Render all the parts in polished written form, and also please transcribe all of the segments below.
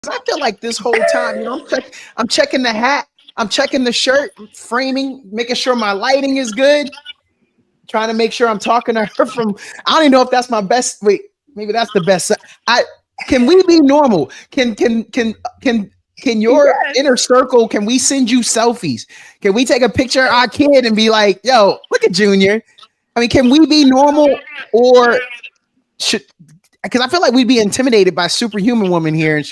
I feel like this whole time, I'm checking the hat, I'm checking the shirt, framing, making sure my lighting is good, trying to make sure I'm talking to her from. I don't even know if that's my best. Wait, maybe that's the best. Can we be normal? Can your Yes. inner circle? Can we send you selfies? Can we take a picture of our kid and be like, "Yo, look at Junior"? I mean, can we be normal, or should? Because I feel like we'd be intimidated by superhuman woman here, and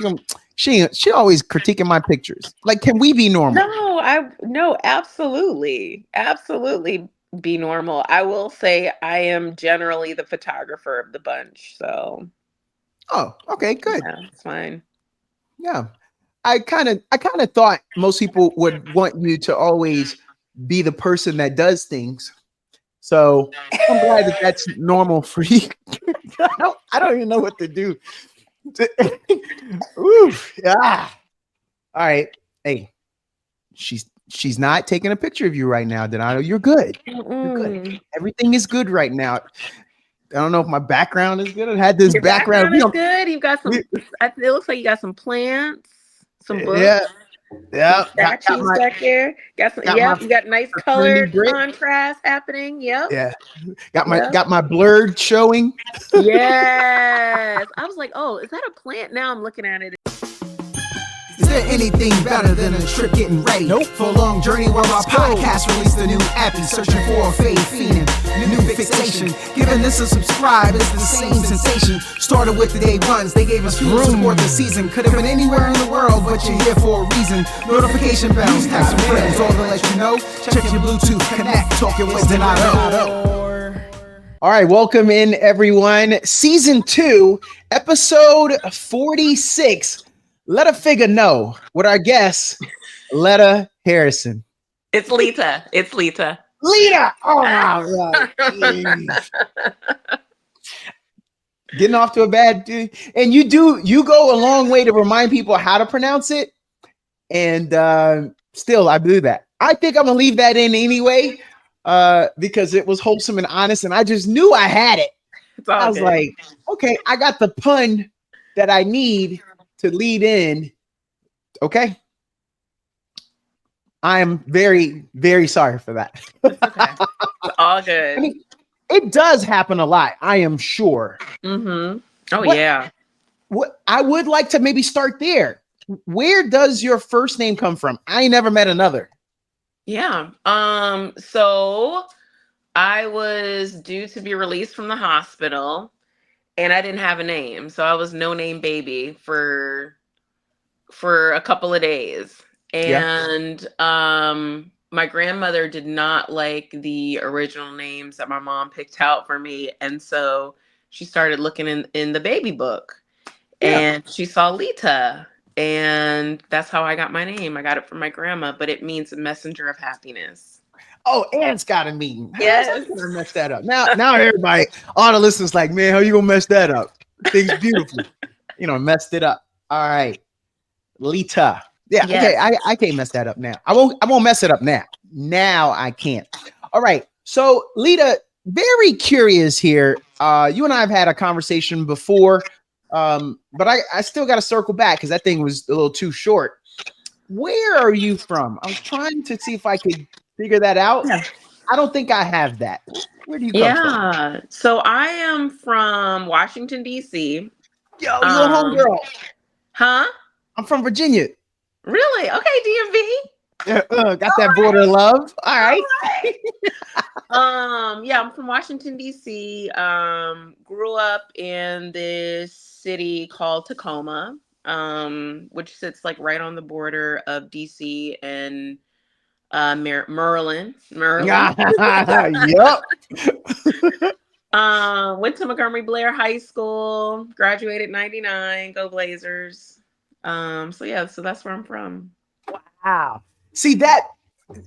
she always critiquing my pictures. Like, can we be normal? No, absolutely be normal. I will say I am generally the photographer of the bunch, so Oh, okay, good. yeah, it's fine. Yeah, I kind of thought most people would want you to always be the person that does things. So I'm glad that that's normal for you. I don't even know what to do. Oof, yeah. All right. Hey, she's not taking a picture of you right now, Donato. You're good. You're good. Mm-mm. Everything is good right now. I don't know if my background is good. I had this Your background. background is good. You've got some. We- It looks like you got some plants, some books, yeah, some yeah. Got statues back there. Got some. got my Yep, you got nice fraternity color brick. contrast happening. Yep, Yeah, got my yep. got my blurred showing. Yes. I was like, oh, is that a plant? Now I'm looking at it. Is there anything better than a trip getting ready? Nope. For a long journey where our podcast released a new epi, searching for a fade fiend, new fixation. Giving this a subscribe is the same sensation. Started with the day ones, they gave us fuel to support the season. Could have been anywhere in the world, but you're here for a reason. Notification bells, text some friends, all to let you know. Check your Bluetooth, connect, talking with Donato. All right, welcome in everyone. Season 2, episode 46. Let a figga know with our guest, Leta Harrison. It's Leta. It's Leta. Leta! Oh, wow. Getting off to a bad dude. And you go a long way to remind people how to pronounce it. And still, I do that. I think I'm going to leave that in anyway because it was wholesome and honest. And I just knew I had it. I was like, okay, I got the pun that I need to lead in. Okay. I am very, very sorry for that. It's okay. It's all good. I mean, it does happen a lot, I am sure. Mm-hmm. Oh, yeah. What I would like to maybe start there. Where does your first name come from? I ain't never met another. Yeah. So I was due to be released from the hospital and I didn't have a name. So I was no name baby for a couple of days. And my grandmother did not like the original names that my mom picked out for me. And so she started looking in the baby book and she saw Leta. And that's how I got my name. I got it from my grandma, but it means messenger of happiness. Oh, Aunt's got a meeting. Yes. How's I gonna mess that up? Now everybody, all the listeners like, man, how you gonna mess that up? Things beautiful. Messed it up. All right. Leta. Yeah, Yes. okay. I can't mess that up now. I won't mess it up now. Now I can't. All right. So Leta, very curious here. You and I have had a conversation before. But I still got to circle back because that thing was a little too short. Where are you from? I was trying to see if I could figure that out. Yeah. I don't think I have that. Where do you come from? So I am from Washington, D.C. Yo, you a homegirl. Huh? I'm from Virginia. Really? Okay, DMV. Got that border love. All right. Yeah, I'm from Washington, D.C. Grew up in this city called Tacoma, which sits like right on the border of D.C. and Maryland. Yep. Went to Montgomery Blair High School, graduated 99, go Blazers. So that's where I'm from. Wow. See that?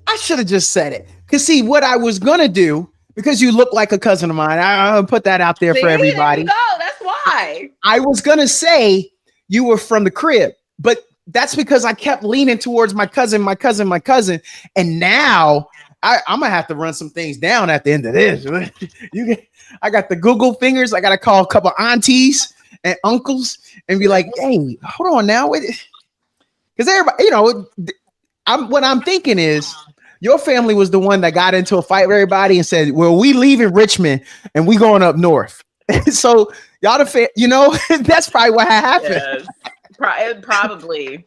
I should have just said it. Because see, what I was going to do, because you look like a cousin of mine, I'll put that out there for everybody. There you go. That's why. I was going to say you were from the crib, but that's because I kept leaning towards my cousin. And now I'm going to have to run some things down at the end of this. I got the Google fingers. I got to call a couple aunties and uncles and be like, hey, hold on now. Because everybody, what I'm thinking is your family was the one that got into a fight with everybody and said, well, we leaving Richmond and we going up north. So y'all that's probably what happened. Yes. Probably.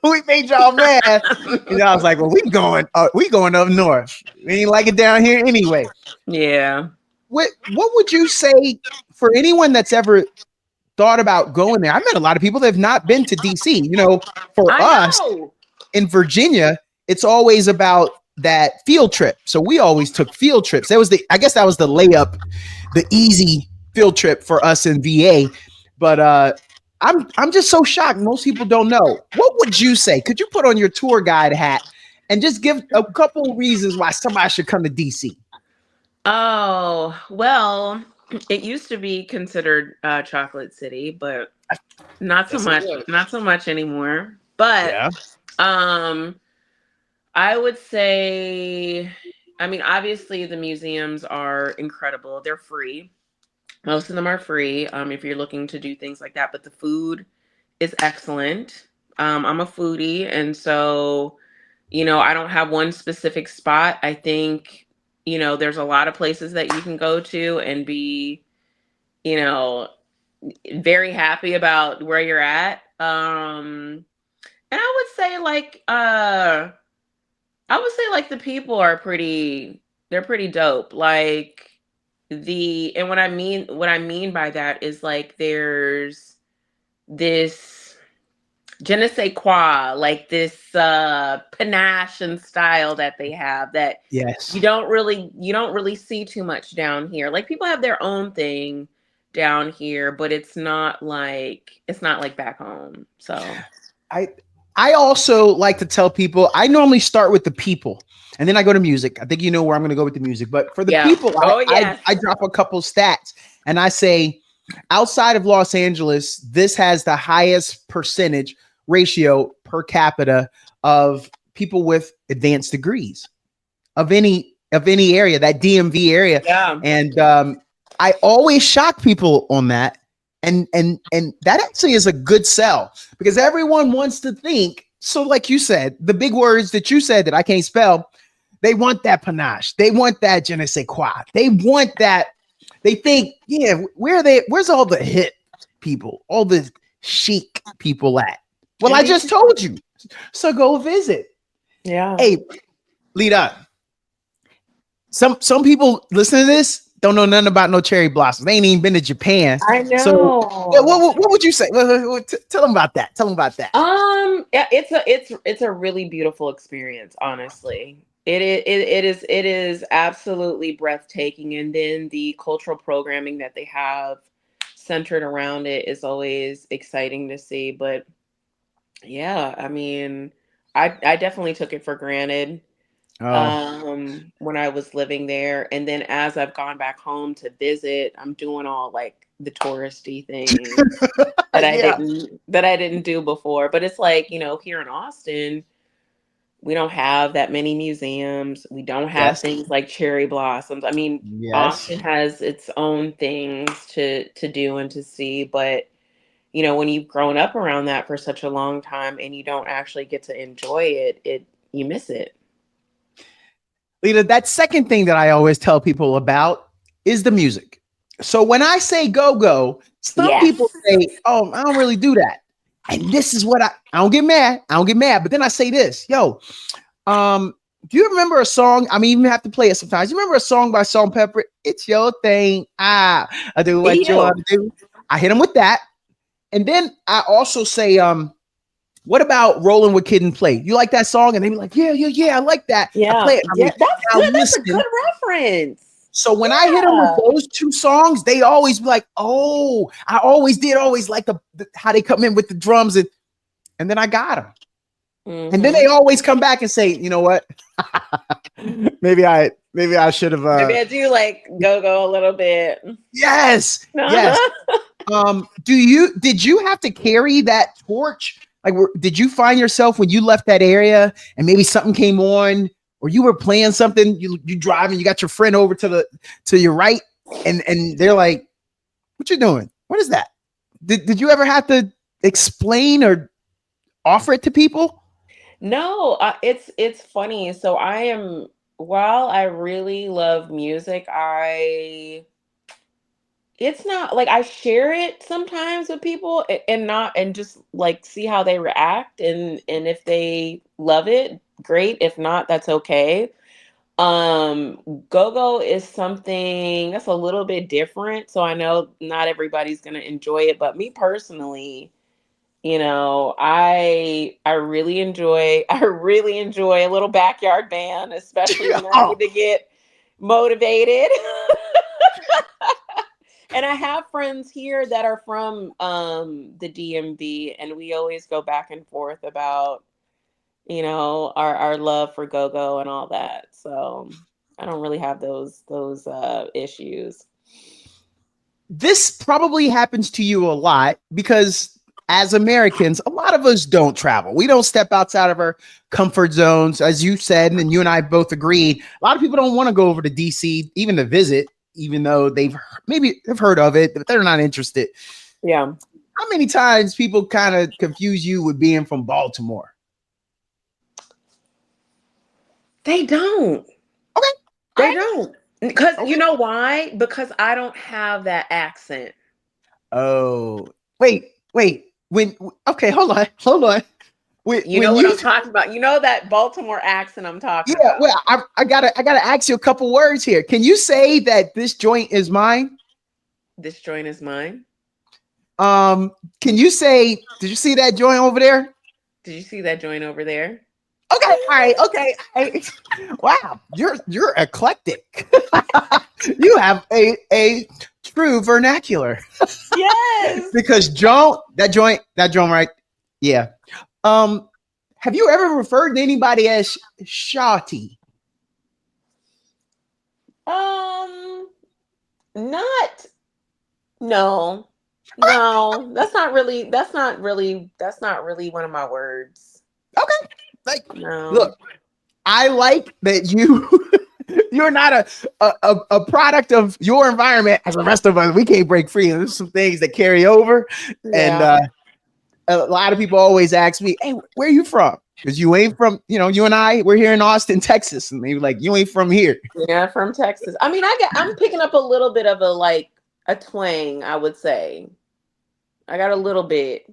We made y'all mad. And I was like, well, we going up north. We ain't like it down here anyway. Yeah. What would you say for anyone that's ever thought about going there? I met a lot of people that have not been to DC. For us in Virginia, it's always about that field trip. So we always took field trips. I guess that was the layup, the easy field trip for us in VA. But I'm just so shocked. Most people don't know. What would you say? Could you put on your tour guide hat and just give a couple reasons why somebody should come to DC? Oh, well, it used to be considered Chocolate City, but not so much anymore. But I would say, I mean, obviously the museums are incredible. They're free. Most of them are free if you're looking to do things like that. But the food is excellent. I'm a foodie. And so, I don't have one specific spot. I think, there's a lot of places that you can go to and be, very happy about where you're at. And I would say the people are they're pretty dope. Like and what I mean by that is like there's this je ne sais quoi, like this panache and style that they have that yes, you don't really see too much down here. Like people have their own thing down here, but it's not like back home. So I also like to tell people I normally start with the people and then I go to music. I think you know where I'm going to go with the music, but for the people, I drop a couple stats and I say outside of Los Angeles, this has the highest percentage ratio per capita of people with advanced degrees of any area, that DMV area. Yeah. And I always shock people on that. And that actually is a good sell because everyone wants to think. So like you said, the big words that you said that I can't spell, they want that panache. They want that je ne sais quoi. They want that. They think, yeah, where's all the hip people, all the chic people at? Well, I just told you. So go visit. Yeah. Hey, Leta, some people listening to this don't know nothing about no cherry blossoms. They ain't even been to Japan. I know. So what would you say? Tell them about that. Yeah, it's a really beautiful experience, honestly. It is absolutely breathtaking. And then the cultural programming that they have centered around it is always exciting to see. But yeah, I mean, I definitely took it for granted. When I was living there, and then as I've gone back home to visit, I'm doing all like the touristy things that I didn't do before. But it's like, here in Austin, we don't have that many museums. We don't have things like cherry blossoms. I mean, Austin has its own things to do and to see, but when you've grown up around that for such a long time and you don't actually get to enjoy it, you miss it. Leta, that second thing that I always tell people about is the music. So when I say go, some people say, oh, I don't really do that. And this is what I don't get mad. But then I say this, do you remember a song? I mean, you have to play it sometimes. You remember a song by Salt and Pepper? It's your thing. I do what you want to do. I hit them with that. And then I also say, what about Rolling with Kid and Play? You like that song? And they be like, yeah, I like that. Yeah, I play it. that's good. That's a good reference. So when I hit them with those two songs, they always be like, oh, I always like the how they come in with the drums. And then I got them. Mm-hmm. And then they always come back and say, you know what? maybe I should have. Maybe I do like go a little bit. Yes. Did you have to carry that torch? Like, did you find yourself when you left that area and maybe something came on or you were playing something, you driving, you got your friend over to your right and they're like, what you doing? What is that? Did you ever have to explain or offer it to people? No, it's funny. So I am while I really love music, I it's not like I share it sometimes with people and not and just like see how they react and if they love it, great. If not, that's okay. Um, Go-Go is something that's a little bit different. So I know not everybody's gonna enjoy it, but me personally, I really enjoy I really enjoy a little backyard band, especially when I Oh, need to get motivated. And I have friends here that are from the DMV and we always go back and forth about, our love for go-go and all that. So I don't really have those issues. this probably happens to you a lot because as Americans, a lot of us don't travel. We don't step outside of our comfort zones, as you said, and you and I both agreed. A lot of people don't want to go over to DC even to visit, even though they've heard of it, but they're not interested. Yeah. How many times people kind of confuse you with being from Baltimore? They don't. Okay, all They right, don't. Because you okay. know why? Because I don't have that accent. Oh, wait. When okay, hold on. You know When what you I'm talking about. You know that Baltimore accent I'm talking yeah, about. well, I gotta ask you a couple words here. Can you say that this joint is mine? This joint is mine. Um, can you say? Did you see that joint over there? Did you see that joint over there? Okay, all right, okay. Hey, wow, you're eclectic. You have a true vernacular Yes. because that joint, right? Yeah. Um, have you ever referred to anybody as Shawty? Um, not no. No, that's not really one of my words. Okay, like No. look, I like that you you're not a product of your environment as the rest of us. We can't break free. And there's some things that carry over. And Yeah. a lot of people always ask me, hey, where are you from? Because you ain't from, you and I, we're here in Austin, Texas. And they were like, you ain't from here. Yeah, from Texas. I mean, I'm picking up a little bit of a twang, I would say. I got a little bit,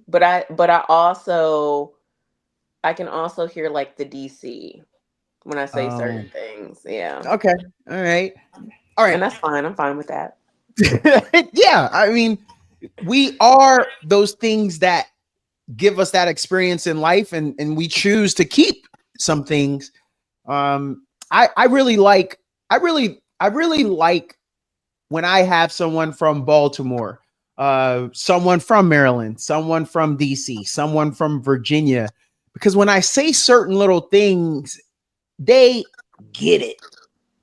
I can also hear like the DC when I say certain Um, things. Yeah. okay. All right. All right. And that's fine. I'm fine with that. Yeah. I mean, we are those things that give us that experience in life and we choose to keep some things. I really like I really like when I have someone from Baltimore, someone from Maryland, someone from DC, someone from Virginia, because when I say certain little things, they get it.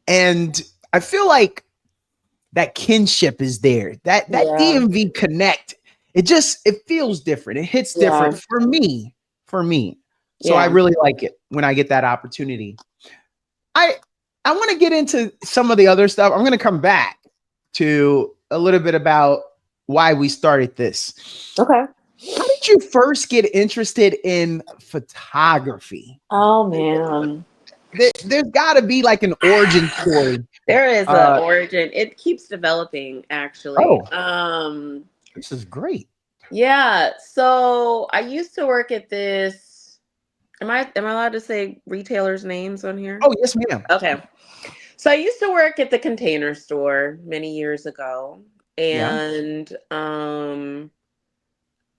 And I feel like that kinship is there. That Yeah. DMV connect, it feels different. It hits different Yeah. for me. For me. So I Yeah. really like it when I get that opportunity. I I want to get into some of the other stuff. I'm going to come back to a little bit about why we started this. Okay. How did you first get interested in photography? Oh man. There's got to be like an origin story. There is a Uh, origin. It keeps developing actually. oh, this is great. Yeah, so I used to work at this am I allowed to say retailers' names on here? Oh, yes, ma'am. Okay. So I used to work at the Container Store many years ago, Yeah. and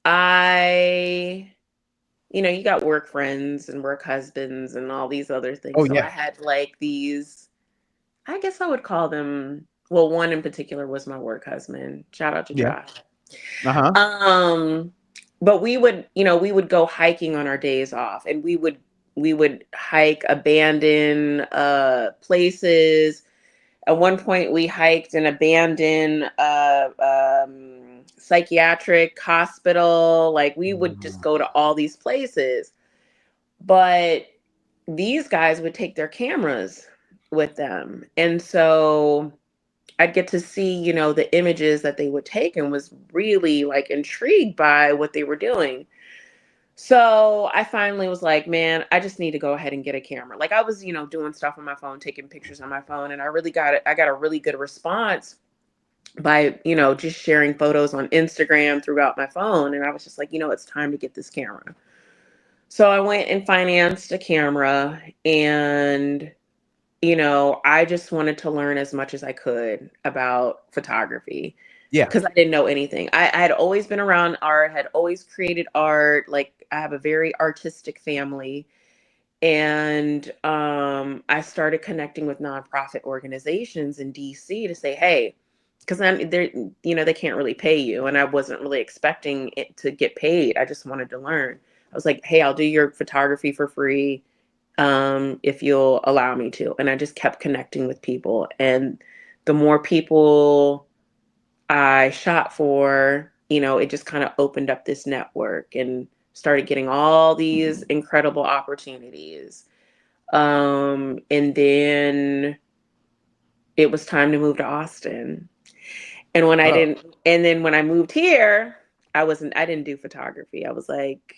I you got work friends and work husbands and all these other Oh, things. So I yeah. had like these, I guess I would call them, well, one in particular was my work husband. Shout out to Yeah. Josh. Uh-huh. Um, but we would go hiking on our days off, and we would hike abandoned places. At one point, we hiked an abandoned psychiatric hospital. Like we would just go to all these places, but these guys would take their cameras with them, and so I'd get to see, the images that they would take, and was really like intrigued by what they were doing. So I finally was like, man, I just need to go ahead and get a camera. Like I was, doing stuff on my phone, taking pictures on my phone, and I got a really good response by, just sharing photos on Instagram throughout my phone. And I was just like, it's time to get this camera. So I went and financed a camera, and I just wanted to learn as much as I could about photography Yeah. because I didn't know anything. I had always been around art, had always created art. Like I have a very artistic family. And I started connecting with nonprofit organizations in DC to say, hey, because then they're, they can't really pay you. And I wasn't really expecting it to get paid. I just wanted to learn. I was like, hey, I'll do your photography for free if you'll allow me to. And I just kept connecting with people. And the more people I shot for, it just kind of opened up this network and started getting all these incredible opportunities. And then it was time to move to Austin. And Oh. and then when I moved here, I didn't do photography. I was like,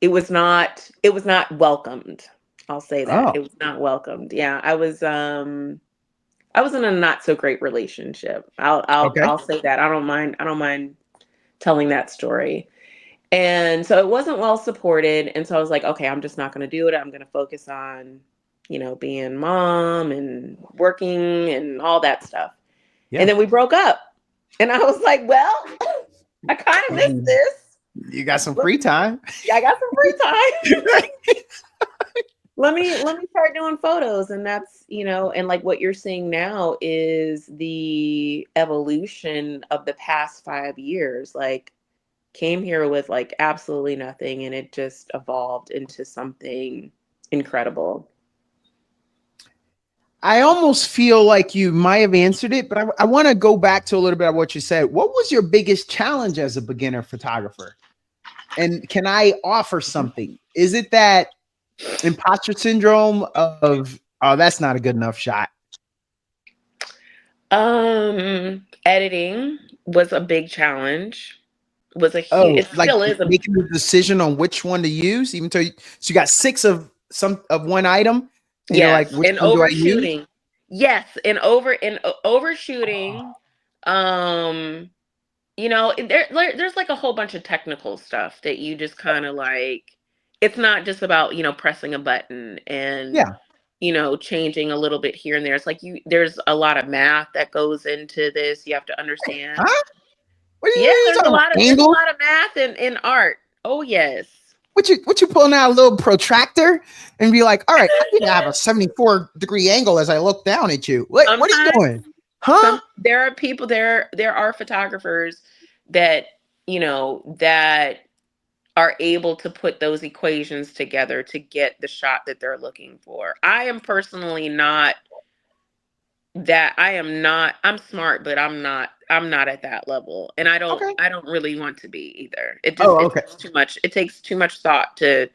it was not welcomed. I'll say that. Oh. It was not welcomed. Yeah. I was in a not so great relationship. Okay. I'll say that. I don't mind telling that story. And so it wasn't well supported. And so I was like, okay, I'm just not going to do it. I'm going to focus on, being mom and working and all that stuff. And Yeah. then we broke up. And I was like, well, I kind of missed Mm, this. you got some free time. Yeah, I got some free time. Let me start doing photos. And that's, and like what you're seeing now is the evolution of the past 5 years. Like came here with like absolutely nothing, and it just evolved into something incredible. I almost feel like you might have answered it, but I want to go back to a little bit of what you said. What was your biggest challenge as a beginner photographer? And can I offer something? Is it that imposter syndrome of, oh, that's not a good enough shot? Editing was a big challenge. Was a huge. Oh, It like still is a. making the decision on which one to use, even though so you got six of some of one item, and you're like, Yes, which and one do I use? overshooting. Yes, and overshooting. Um, there's like a whole bunch of technical stuff that you just kind of like. It's not just about pressing a button and Yeah. changing a little bit here and there. It's like there's a lot of math that goes into this. You have to understand. Huh? What are Yeah, you talking about? there's a Angle? lot of math in art. Oh yes. What you pulling out a little protractor and be like, all right, I think I have a 74-degree angle as I look down at you. What are you Sometimes doing? Huh? there are people there are photographers that that are able to put those equations together to get the shot that they're looking for. I am personally not that. I'm smart, but I'm not at that level. And Okay. I don't really want to be either. Oh, It okay. takes too much. It takes too much thought to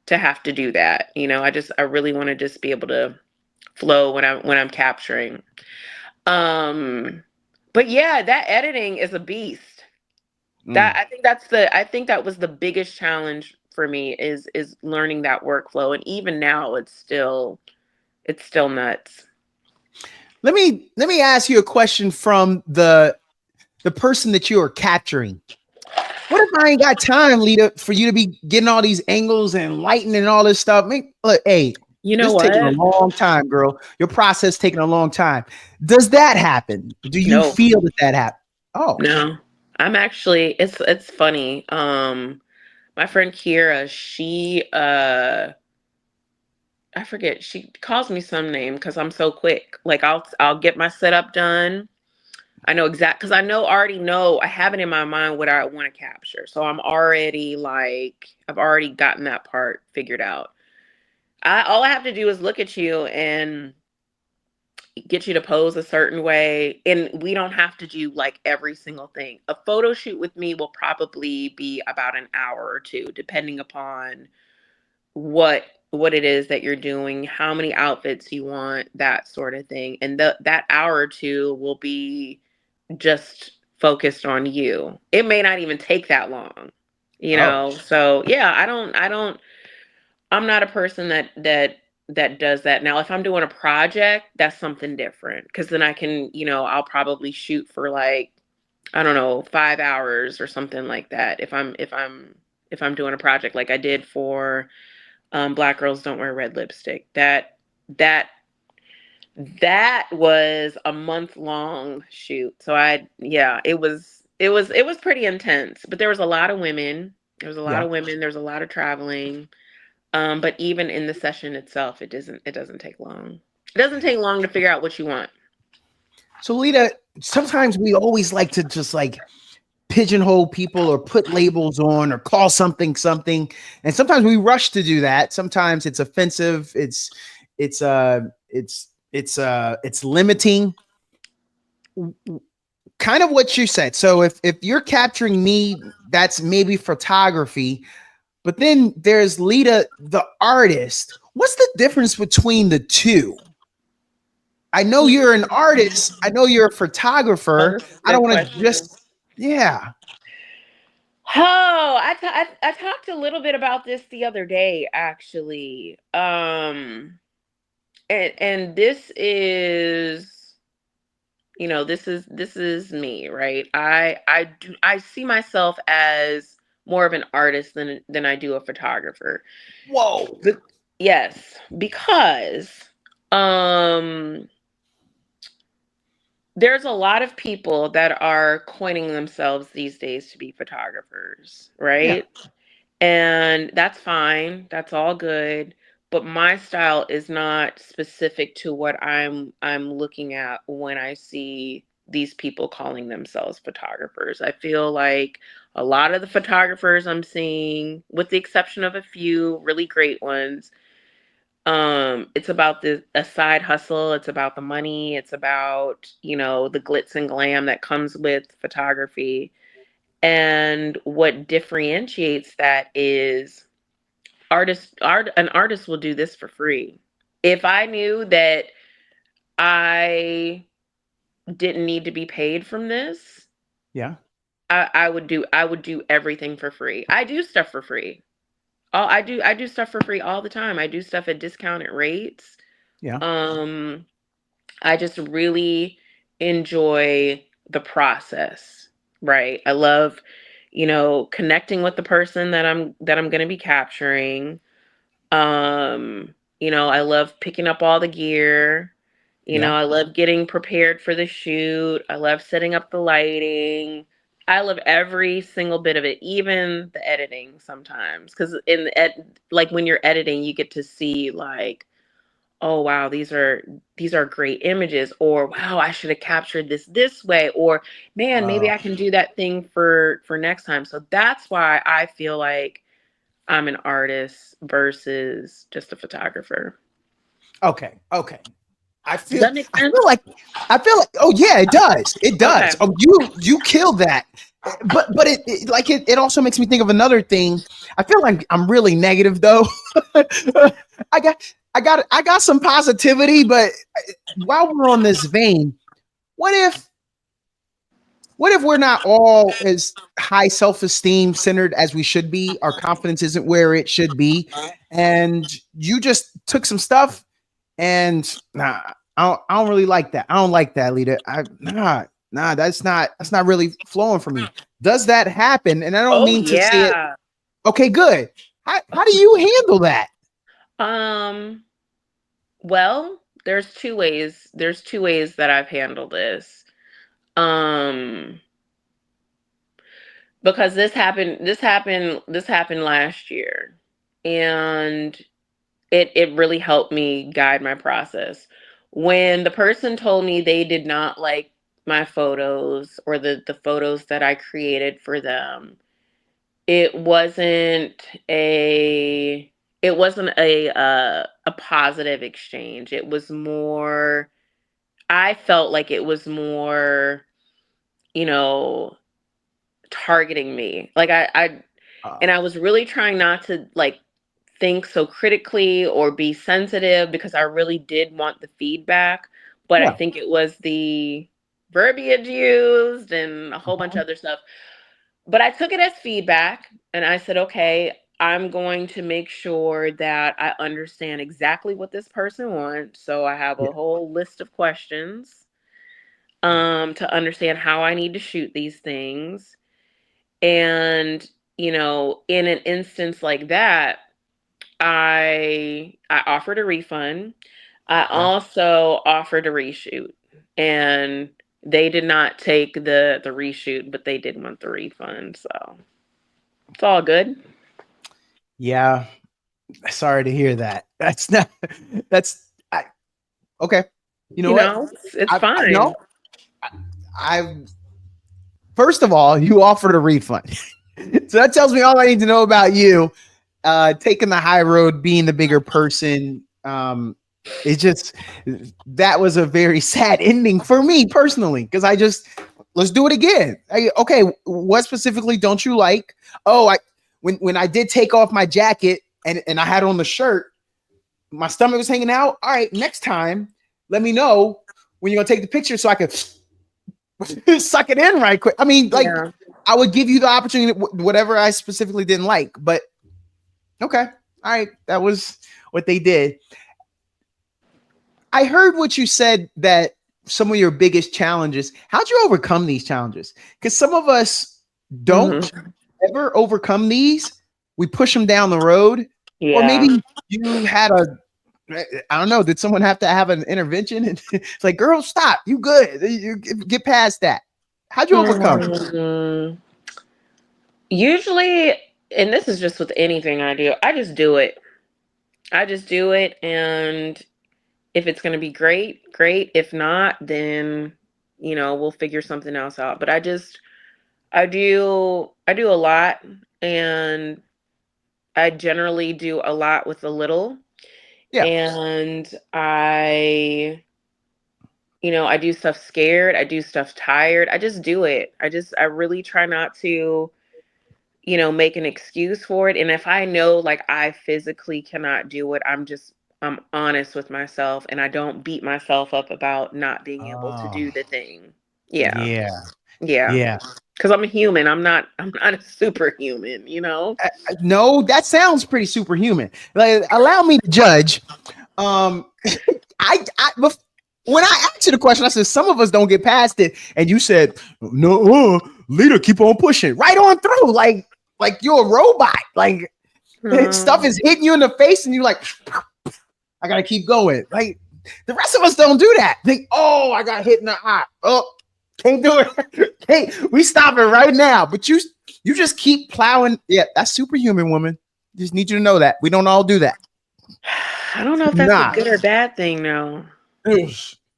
have to do that. I really want to just be able to flow when I'm capturing. Um but yeah, that editing is a beast. That Mm. I think that was the biggest challenge for me is learning that workflow, and even now it's still nuts. Let me ask you a question from the person that you are capturing. What if I ain't got time, Leta, for you to be getting all these angles and lighting and all this stuff? Look, hey, You know this is taking a what? long time, girl. Your process taking a long time. Does that happen? Do you No. feel that happens? Oh, No. I'm actually it's funny. My friend Kira, I forget, she calls me some name because I'm so quick. Like I'll get my setup done. I know because already know, I have it in my mind what I want to capture. So I'm already like, I've already gotten that part figured out. All I have to do is look at you and get you to pose a certain way. And we don't have to do like every single thing. A photo shoot with me will probably be about an hour or two, depending upon what what it is that you're doing, how many outfits you want, that sort of thing. And that hour or two will be just focused on you. It may not even take that long, you Oh, know? So yeah, I'm not a person that does that. Now, if I'm doing a project, that's something different. Cause then I can, I'll probably shoot for like, I don't know, 5 hours or something like that. If I'm doing a project like I did for Black Girls Don't Wear Red Lipstick. That that was a month-long shoot. So yeah, it was pretty intense. But there was a lot of women. There was a lot yeah. of women. There was a lot of traveling. But even in the session itself, it doesn't take long. It doesn't take long to figure out what you want. So, Lita, sometimes we always like to just like pigeonhole people or put labels on or call something something, and sometimes we rush to do that. Sometimes it's offensive. It's it's limiting. Kind of what you said. So if you're capturing me, that's maybe photography. But then there's Lita, the artist. What's the difference between the two? I know you're an artist. I know you're a Oh, photographer. this is a I don't good want to question. just, yeah. Oh, I talked a little bit about this the other day, actually. And this is me, right? I see myself as more of an artist than I do a photographer. Whoa. But yes, because um there's a lot of people that are coining themselves these days to be photographers, Yeah. right? And that's fine. That's all good. But my style is not specific to what I'm looking at when I see these people calling themselves photographers. I feel like a lot of the photographers I'm seeing, with the exception of a few really great ones, it's about a side hustle, it's about the money, it's about, the glitz and glam that comes with photography. And what differentiates that is an artist will do this for free. If I knew that I didn't need to be paid from this, Yeah. I would do everything for free. I do stuff for free. I do stuff for free all the time. I do stuff at discounted rates. Yeah. Um I just really enjoy the process, right? I love, connecting with the person that I'm going to be capturing. I love picking up all the gear. Yeah. I love getting prepared for the shoot. I love setting up the lighting. I love every single bit of it, even the editing sometimes. Because like when you're editing, you get to see like, oh wow, these are great images, or wow, I should have captured this way, or man, maybe Uh, I can do that thing for next time. So that's why I feel like I'm an artist versus just a photographer. okay. Okay. I Does feel that make I sense? feel like I feel like oh yeah, it does. It Okay. does. Oh, you killed that. But it also makes me think of another thing. I feel like I'm really negative though. I got some positivity, but while we're on this vein, what if what if we're not all as high self-esteem centered as we should be? Our confidence isn't where it should be, and you just took some stuff and nah, I don't really like that. I don't like that, leader. That's not really flowing for me. Does that happen? And I don't Oh mean to say it. yeah. Okay, good. How do you handle that? Um, well, there's two ways that I've handled this. Um, because this happened last year. And it really helped me guide my process. When the person told me they did not like my photos or the photos that I created for them, it wasn't a a positive exchange. It was more, I felt like it was more, you know, targeting me. Like I Uh, and I was really trying not to like think so critically or be sensitive because I really did want the feedback, but I Yeah. think it was the verbiage used and a whole bunch of other stuff. But I took it as feedback and I said, okay, I'm going to make sure that I understand exactly what this person wants. So I have Yeah. a whole list of questions to understand how I need to shoot these things. And, in an instance like that, I offered a refund. I Yeah. also offered a reshoot, and they did not take the reshoot, but they did want the refund. So it's all good. Yeah. Sorry to hear that. That's not. That's okay. You know what? It's No. fine. I first of all, you offered a refund, so that tells me all I need to know about you. Taking the high road, being the bigger person. It's just that was a very sad ending for me personally because let's do it again. Okay, what specifically don't you like? Oh, when I did take off my jacket and I had on the shirt, my stomach was hanging out. All right, next time, let me know when you're gonna take the picture so I could suck it in right quick. I mean, like Yeah. I would give you the opportunity, whatever I specifically didn't like, but okay, all right, that was what they did. I heard what you said that some of your biggest challenges. How'd you overcome these challenges? Because some of us don't Hmm. ever overcome these. We push them down the road, or Yeah. maybe you had I don't know. Did someone have to have an intervention? And it's like, girl, stop. You good? You get past that. How'd you overcome? Mhm. Usually, and this is just with anything I do, I just do it. I just do it, and if it's going to be great, great. If not, then we'll figure something else out. But I do a lot, and I generally do a lot with a little, Yeah. and I do stuff scared, I do stuff tired. I just do it. I really try not to make an excuse for it. And if I know like I physically cannot do it, I'm honest with myself and I don't beat myself up about not being able to Oh, do the thing. Yeah. yeah. Yeah. Yeah. Cuz I'm a human. I'm not a superhuman. No, that sounds pretty superhuman. Like, allow me to judge. Um, when I asked you the question, I said some of us don't get past it, and you said no. Leader, keep on pushing right on through, like you're a robot. Like stuff Um, is hitting you in the face, and you're like, I gotta keep going. Like the rest of us don't do that. Think, oh, I got hit in the eye. Oh, can't do it. Hey, we stop it right now. But you just keep plowing. Yeah, that's superhuman, woman. Just need you to know that we don't all do that. I don't know if that's a Nah. good or bad thing though.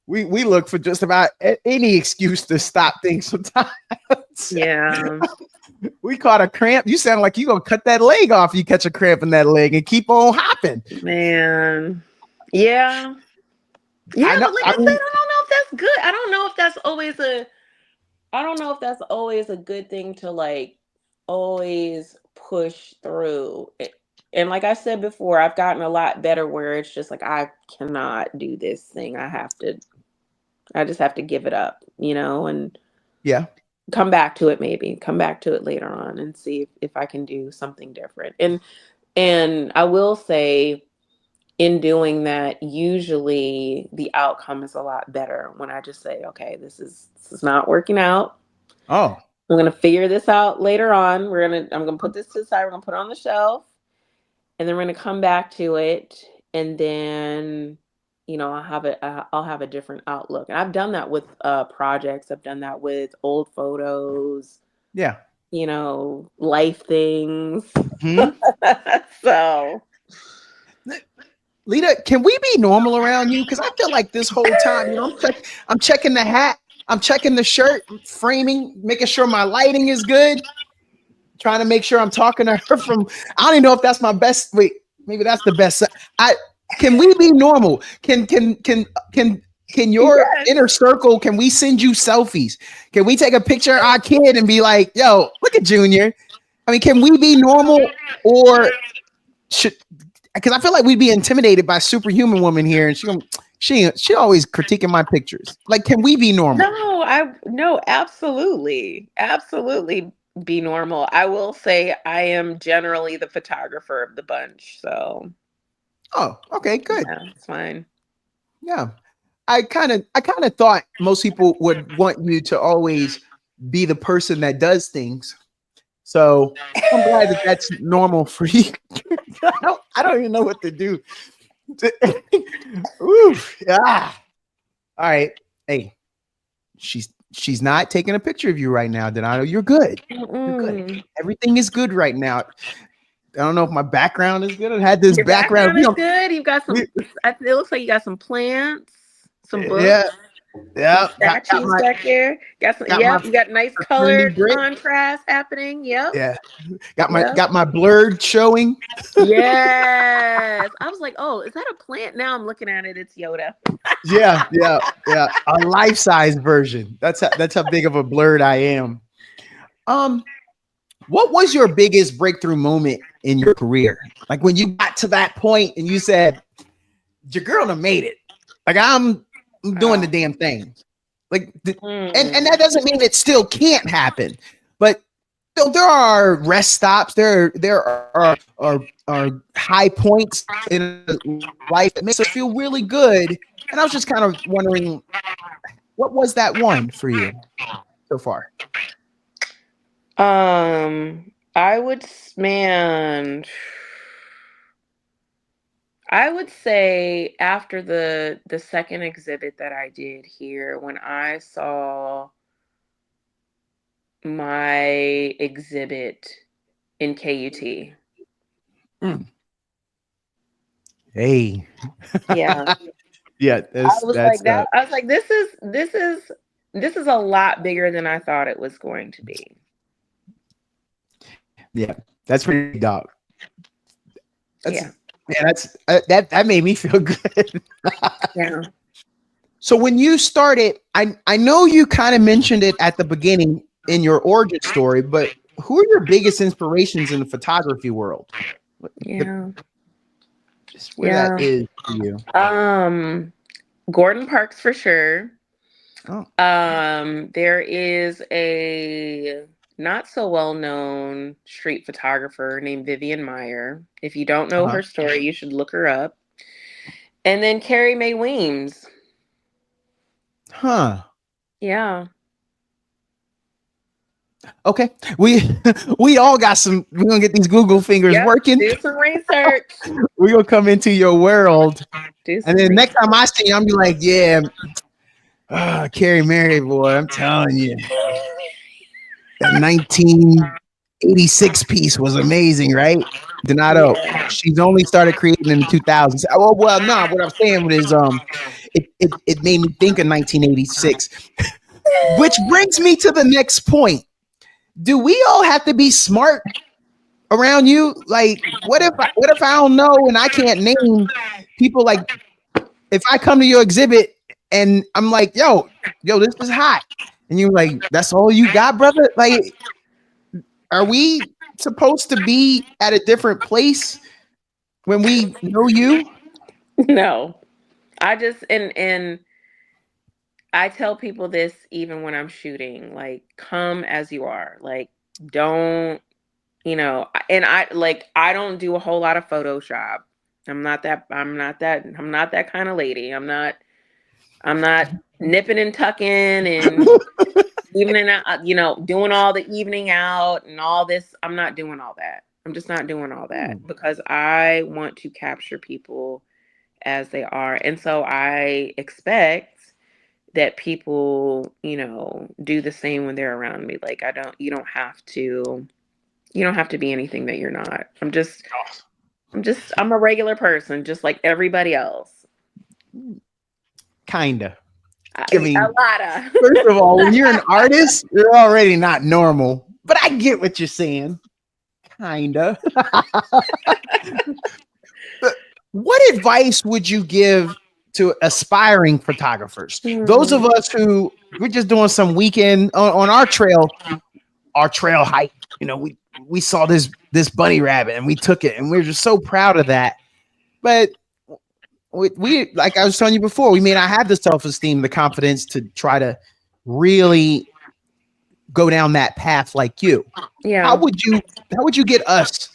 We look for just about any excuse to stop things sometimes. Yeah. We caught a cramp. You sound like you gonna cut that leg off. You catch a cramp in that leg and keep on hopping. Man. Yeah. Yeah, I know. but like I I said, mean, I don't know if that's good. I don't know if that's always a good thing to like always push through. And like I said before, I've gotten a lot better where it's just like I cannot do this thing. I just have to give it up, and yeah, come back to it maybe. Come back to it later on and see if I can do something different. And I will say in doing that, usually the outcome is a lot better when I just say, okay, this is not working out. oh, I'm gonna figure this out later on. I'm gonna put this to the side. We're gonna put it on the shelf, and then we're gonna come back to it, and then I'll have a different outlook. And I've done that with projects. I've done that with old photos. yeah. Life things. Hmm. So Lita, can we be normal around you? Because I feel like this whole time, I'm checking the hat, I'm checking the shirt, framing, making sure my lighting is good, trying to make sure I'm talking to her from. I don't even know if that's my best. Wait, maybe that's the best. I can we be normal? Can your yes. inner circle? Can we send you selfies? Can we take a picture of our kid and be like, "Yo, look at Junior"? I mean, can we be normal, or should because I feel like we'd be intimidated by superhuman woman here, and she always critiquing my pictures. Like, can we be normal? No, absolutely. Absolutely be normal. I will say I am generally the photographer of the bunch, so Oh, okay, good. yeah, it's fine. Yeah. I kind of thought most people would want you to always be the person that does things. So I'm glad that that's normal for you. I don't even know what to do. Oof, yeah. All right. Hey, she's not taking a picture of you right now, Donato. You're good. You're good. Mm-mm. Everything is good right now. I don't know if my background is good. I had this Your background. background is good. You've got We, some. It looks like you got some plants, some yeah, books, some yeah. Got statues my back there. Got some. got my Yep, you got nice trendy color brick. contrast happening. Yep, Yeah. Got my yep. got my blurred showing. Yes. I was like, oh, is that a plant? Now I'm looking at it. It's Yoda. Yeah, yeah, yeah. A life-size version. That's how big of a blurred I am. Um, what was your biggest breakthrough moment in your career? Like when you got to that point and you said, your girl done made it. Like I'm doing the Oh. damn thing. Like and Mm. that doesn't mean it still can't happen. But there are rest stops. There are high points in life that makes us feel really good. And I was just kind of wondering, what was that one for you so far? Man, I would say after the second exhibit that I did here, when I saw my exhibit in KUT. Mm. Hey, Yeah. yeah, I that's was that's like that. I was like, this is a lot bigger than I thought it was going to be. yeah, that's pretty dog. That's Yeah. yeah, that made me feel good. Yeah. So when you started, I know you kind of mentioned it at the beginning in your origin story, but who are your biggest inspirations in the photography world? Yeah. Just where that Yeah. is for you. Gordon Parks for sure. Oh, There is a not so well known street photographer named Vivian Meyer. If you don't know uh-huh. her story, you should look her up. And then Carrie Mae Weems. Huh. Yeah. Okay. We all got some. We're gonna get these Google fingers Yep. working. Do some research. We're gonna come into your world. Do And some then next time research. I see you, I'm be like, yeah, Carrie Mary boy, I'm telling you, that 1986 piece was amazing, right? Donato, Yeah. she's only started creating in the 2000s. Oh, well, no, what I'm saying is, it made me think of 1986, which brings me to the next point. Do we all have to be smart around you? Like, what if I don't know and I can't name people? Like, if I come to your exhibit and I'm like, yo, this is hot, and you're like, that's all you got, brother? Like, are we supposed to be at a different place when we know you? No. I just and I tell people this even when I'm shooting, like come as you are. Like don't, and I don't do a whole lot of Photoshop. I'm not that kind of lady. I'm not nipping and tucking and evening out, doing all the evening out and all this. I'm not doing all that. I'm just not doing all that because I want to capture people as they are. And so I expect that people, do the same when they're around me. Like you don't have to be anything that you're not. I'm a regular person, just like everybody else. Kinda. I A mean, lot of. first of all, when you're an artist, you're already not normal. But I get what you're saying. Kinda. But what advice would you give to aspiring photographers? Those of Hmm. us who we're just doing some weekend on our trail hike. We saw this bunny rabbit and we took it, and we're just so proud of that. but we like I was telling you before, we may not have the self-esteem, the confidence to try to really go down that path like you. How Yeah. would you how would you get us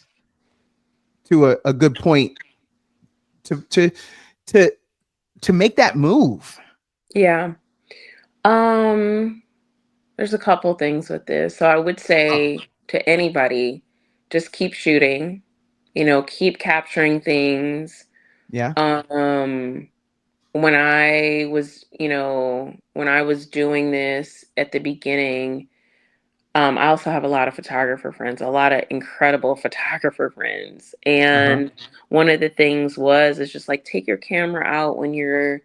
to a good point to to to to make that move? Yeah. There's a couple things with this. So I would say to anybody, just keep shooting, keep capturing things. Yeah. Um, when I was doing this at the beginning, I also have a lot of photographer friends, a lot of incredible photographer friends. Uh-huh. And one of the things was, is just like take your camera out when you're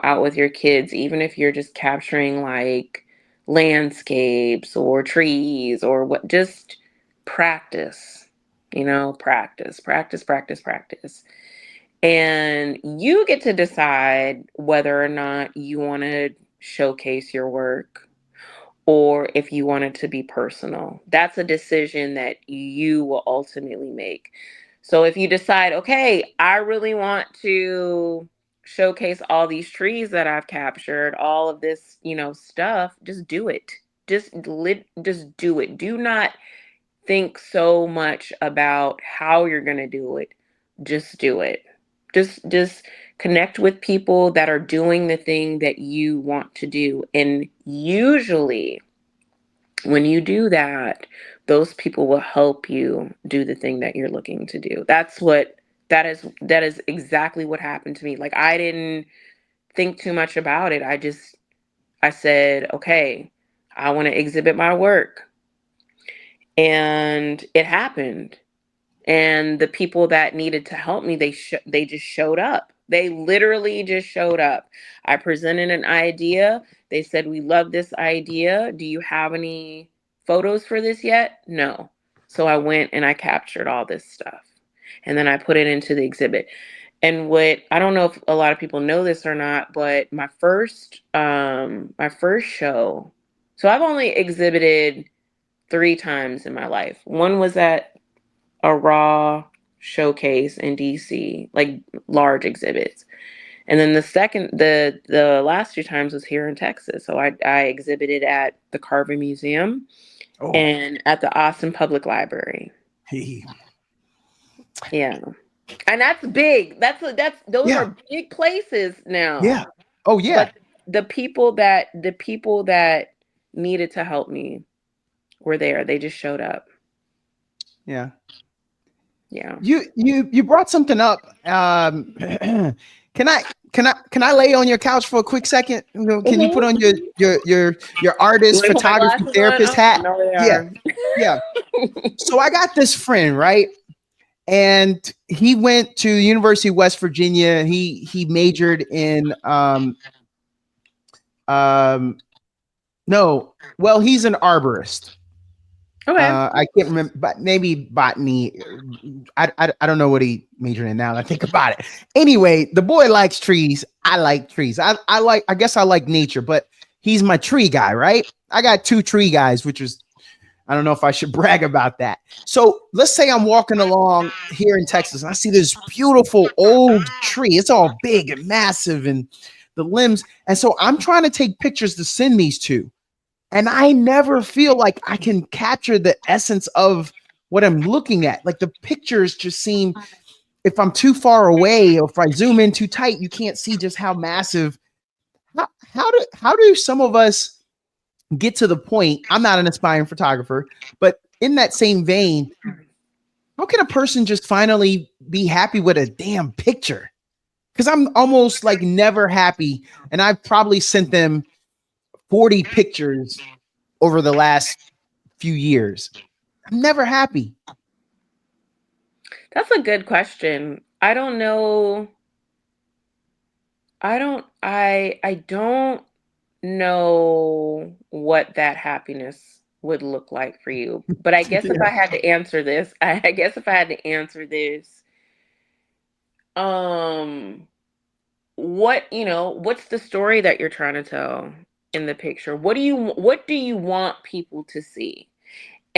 out with your kids, even if you're just capturing like landscapes or trees or what, just practice, practice. And you get to decide whether or not you want to showcase your work or if you want it to be personal. That's a decision that you will ultimately make. So if you decide, okay, I really want to showcase all these trees that I've captured, all of this, stuff, just do it. Just do it. Do not think so much about how you're going to do it. Just do it. Just connect with people that are doing the thing that you want to do. And usually when you do that, those people will help you do the thing that you're looking to do. That is exactly what happened to me. Like I didn't think too much about it. I said, okay, I want to exhibit my work. And it happened. And the people that needed to help me, they just showed up. They literally just showed up. I presented an idea. They said, we love this idea. Do you have any photos for this yet? No. So I went and I captured all this stuff, and then I put it into the exhibit. And what, I don't know if a lot of people know this or not, but my first show, so I've only exhibited 3 times in my life. One was at a raw showcase in DC, like large exhibits. And then the last 2 times was here in Texas. So I exhibited at the Carver Museum Oh. and at the Austin Public Library. Hey. Yeah. And that's big. Those Yeah. are big places now. Yeah. Oh yeah. But the people that needed to help me were there. They just showed up. Yeah. Yeah. You brought something up. Can I can I lay on your couch for a quick second? Can you put on Mhm. your You artist, want to put my photography, glasses on? therapist Oh, hat? no, they Yeah, are. yeah. So I got this friend, right? And he went to the University of West Virginia. He majored in um no, well, he's an arborist. Okay. I can't remember, but maybe botany. I don't know what he majored in now that I think about it. Anyway, the boy likes trees. I like trees. I guess I like nature, but he's my tree guy, right? I got 2 tree guys, which is I don't know if I should brag about that. So let's say I'm walking along here in Texas and I see this beautiful old tree. It's all big and massive and the limbs. And so I'm trying to take pictures to send these to. And I never feel like I can capture the essence of what I'm looking at. Like the pictures just seem, if I'm too far away or if I zoom in too tight, you can't see just how massive. How do some of us get to the point? I'm not an aspiring photographer, but in that same vein, how can a person just finally be happy with a damn picture? Because I'm almost like never happy, and I've probably sent them 40 pictures over the last few years. I'm never happy. That's a good question. I don't know. I don't know what that happiness would look like for you. But I guess if Yeah. I had to answer this, I guess if I had to answer this, um what's the story that you're trying to tell in the picture? What do you want people to see?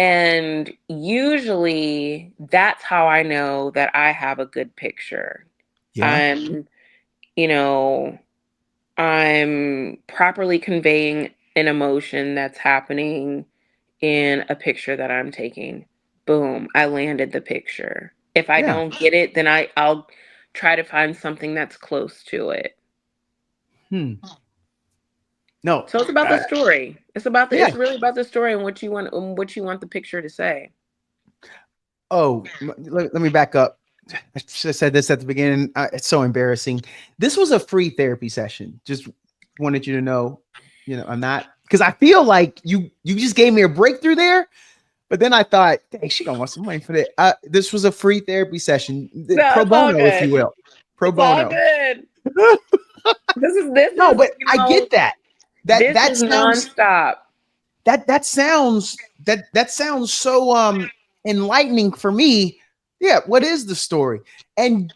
And usually that's how I know that I have a good picture. Yeah. I'm, you know, I'm properly conveying an emotion that's happening in a picture that I'm taking. Boom, I landed the picture. If I Yeah. don't get it, then I'll try to find something that's close to it. Hmm. No. So it's about the story. Yeah. It's really about the story and what you want the picture to say. Oh, let me back up. I should have said this at the beginning. It's so embarrassing. This was a free therapy session. Just wanted you to know, I'm not, because I feel like you just gave me a breakthrough there. But then I thought, hey, she gonna want some money for that. This was a free therapy session, No, pro it's all bono, if good. you will, pro It's all bono. good. This No, is, but I get that. That this that is sounds nonstop. that sounds so enlightening for me. Yeah, what is the story? And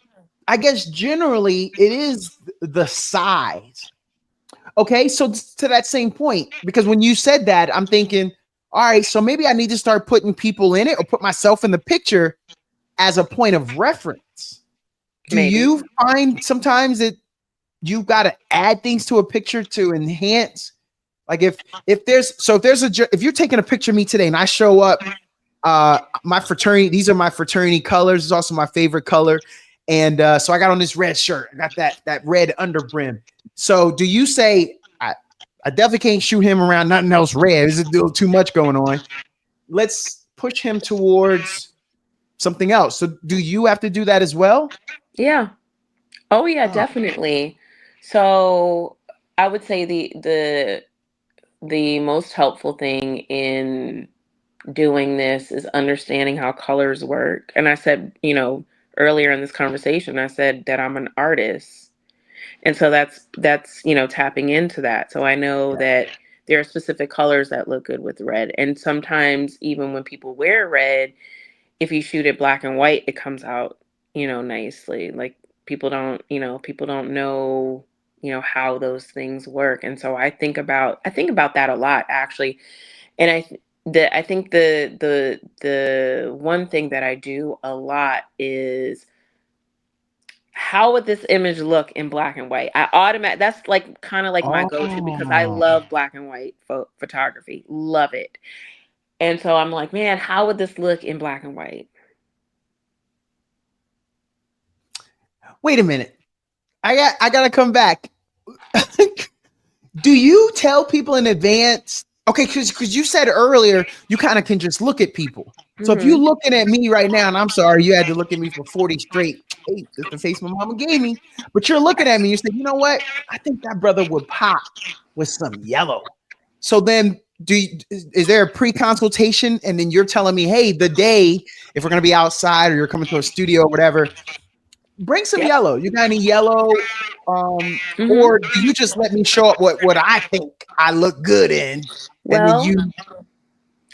I guess generally it is the size. Okay, so to that same point, because when you said that, I'm thinking, all right, so maybe I need to start putting people in it or put myself in the picture as a point of reference. Do Maybe. you find sometimes that you got to add things to a picture to enhance? Like if you're taking a picture of me today and I show up, my fraternity, these are my fraternity colors. It's also my favorite color. And so I got on this red shirt. I got that red underbrim. So do you say I definitely can't shoot him around nothing else red? There's a little too much going on. Let's push him towards something else. So do you have to do that as well? Yeah. Oh yeah, Oh, definitely. So I would say the most helpful thing in doing this is understanding how colors work. And I said, earlier in this conversation, I said that I'm an artist. And so that's, tapping into that. So I know yeah. that there are specific colors that look good with red. And sometimes even when people wear red, if you shoot it black and white, it comes out, nicely. Like people don't know, how those things work. And so I think about that a lot actually. And I think the one thing that I do a lot is how would this image look in black and white? That's like kind of like my go-to because I Oh, love black and white photography. Love it. And so I'm like, man, how would this look in black and white? wait a minute. I gotta come back. Do you tell people in advance? Okay, because you said earlier you kind of can just look at people. So if you Mhm. looking at me right now, and I'm sorry you had to look at me for 40 straight, hey, that's the face my mama gave me. But you're looking at me, you say, you know what? I think that brother would pop with some yellow. So then is there a pre-consultation? And then you're telling me, hey, the day, if we're gonna be outside or you're coming to a studio or whatever, bring some Yep. yellow. You got any yellow? Mhm. Or do you just let me show up what I think I look good in, and then Well, you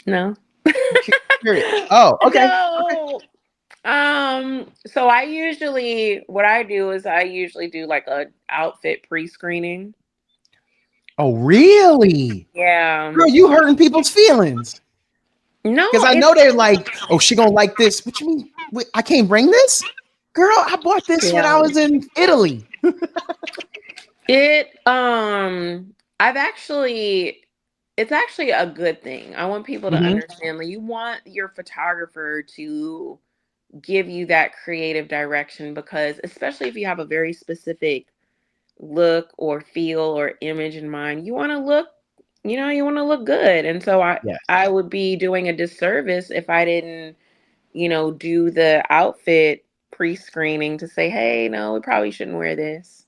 no. curious? Oh, okay, okay. No. So what I do is I usually do like a outfit pre-screening. Oh, really? Yeah. Girl, you hurting people's feelings No, because I it's know they're like, oh, she gonna like this. What you mean? Wait, I can't bring this, girl. I bought this when I yeah. was in Italy. It I've actually it's actually a good thing. I want people to Mm-hmm. understand that you want your photographer to give you that creative direction because especially if you have a very specific look or feel or image in mind, you want to look good. And so Yeah. I would be doing a disservice if I didn't, do the outfit pre-screening to say, "Hey, no, we probably shouldn't wear this."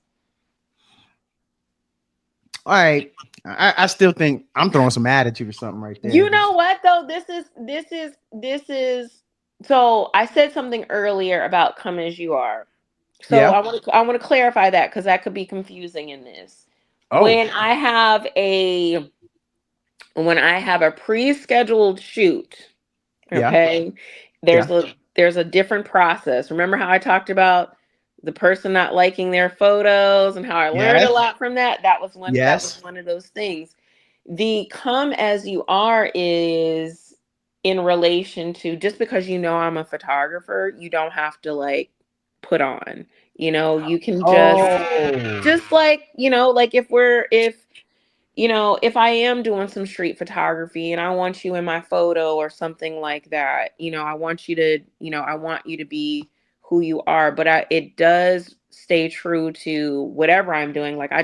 All right. I still think I'm throwing some attitude or something right there. You know what though? This is so I said something earlier about come as you are. So Yeah. I want to clarify that because that could be confusing in this. Oh. When I have a when I have a pre-scheduled shoot, Yeah. okay, Yeah. there's a different process. Remember how I talked about the person not liking their photos and how I learned a Yes. lot from that? That was Yes. one of those things. The come as you are is in relation to, just because you know I'm a photographer, you don't have to like put on. You can Oh, just like, like if I am doing some street photography and I want you in my photo or something like that, I want you to be who you are, but it does stay true to whatever I'm doing. Like I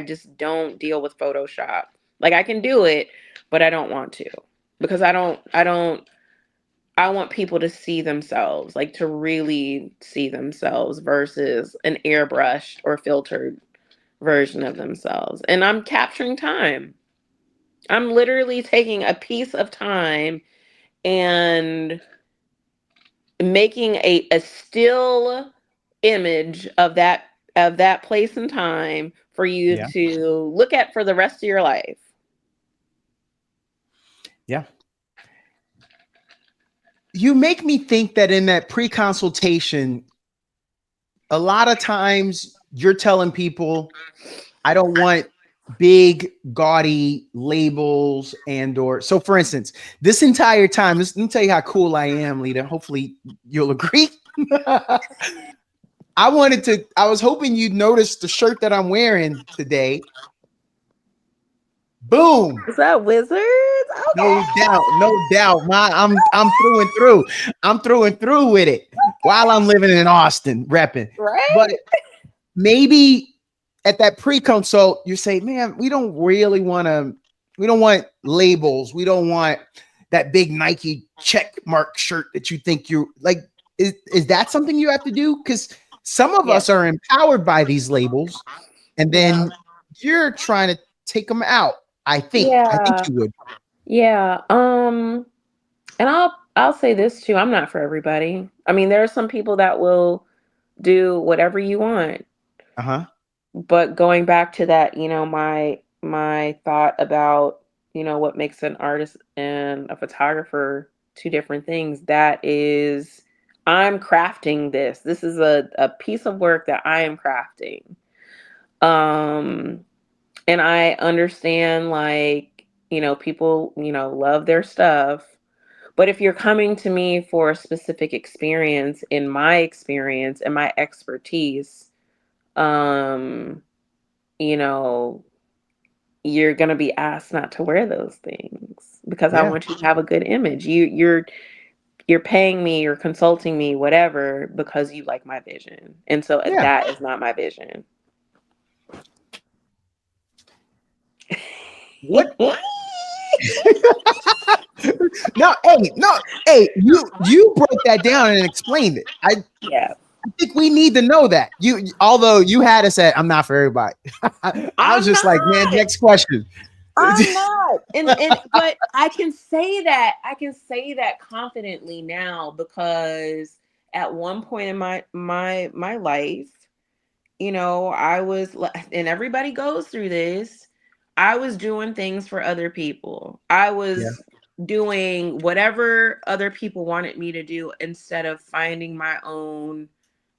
just don't deal with Photoshop. Like I can do it, but I don't want to, because I want people to see themselves, like to really see themselves versus an airbrushed or filtered version of themselves. And I'm capturing time. I'm literally taking a piece of time and making a still image of that place and time for you yeah, to look at for the rest of your life. yeah. You make me think that in that pre-consultation, a lot of times you're telling people, I don't want big gaudy labels and or so for instance, this entire time, let me tell you how cool I am, Leta. Hopefully you'll agree. I was hoping you'd notice the shirt that I'm wearing today. Boom. Is that Wizards? No Okay. doubt, no doubt. I'm through and through. I'm through and through with it while I'm living in Austin, repping. Right? But maybe at that pre-consult, you say, man, we don't want labels. We don't want that big Nike check mark shirt that you think you like. Is that something you have to do? Because some of Yes. us are empowered by these labels, and Yeah. then you're trying to take them out. I think Yeah. you would. Yeah. And I'll say this too. I'm not for everybody. I mean, there are some people that will do whatever you want. Uh-huh. But going back to that, my thought about, what makes an artist and a photographer two different things. That is, I'm crafting this. This is a piece of work that I am crafting. Um, and I understand, like, people, love their stuff. But if you're coming to me for a specific experience, in my experience and my expertise, um, you know, you're gonna be asked not to wear those things, because I Yeah. want you to have a good image. You're paying me, you're consulting me, whatever, because you like my vision. And so Yeah. that is not my vision. What? No, hey, you broke that down and explained it. Yeah. I think we need to know that. Although you had us at, I'm not for everybody. I was I'm just like, man, not. next question. I'm not. And but I can say that. I can say that confidently now, because at one point in my life, I was, and everybody goes through this. I was doing things for other people. I Yeah, was doing whatever other people wanted me to do, instead of finding my own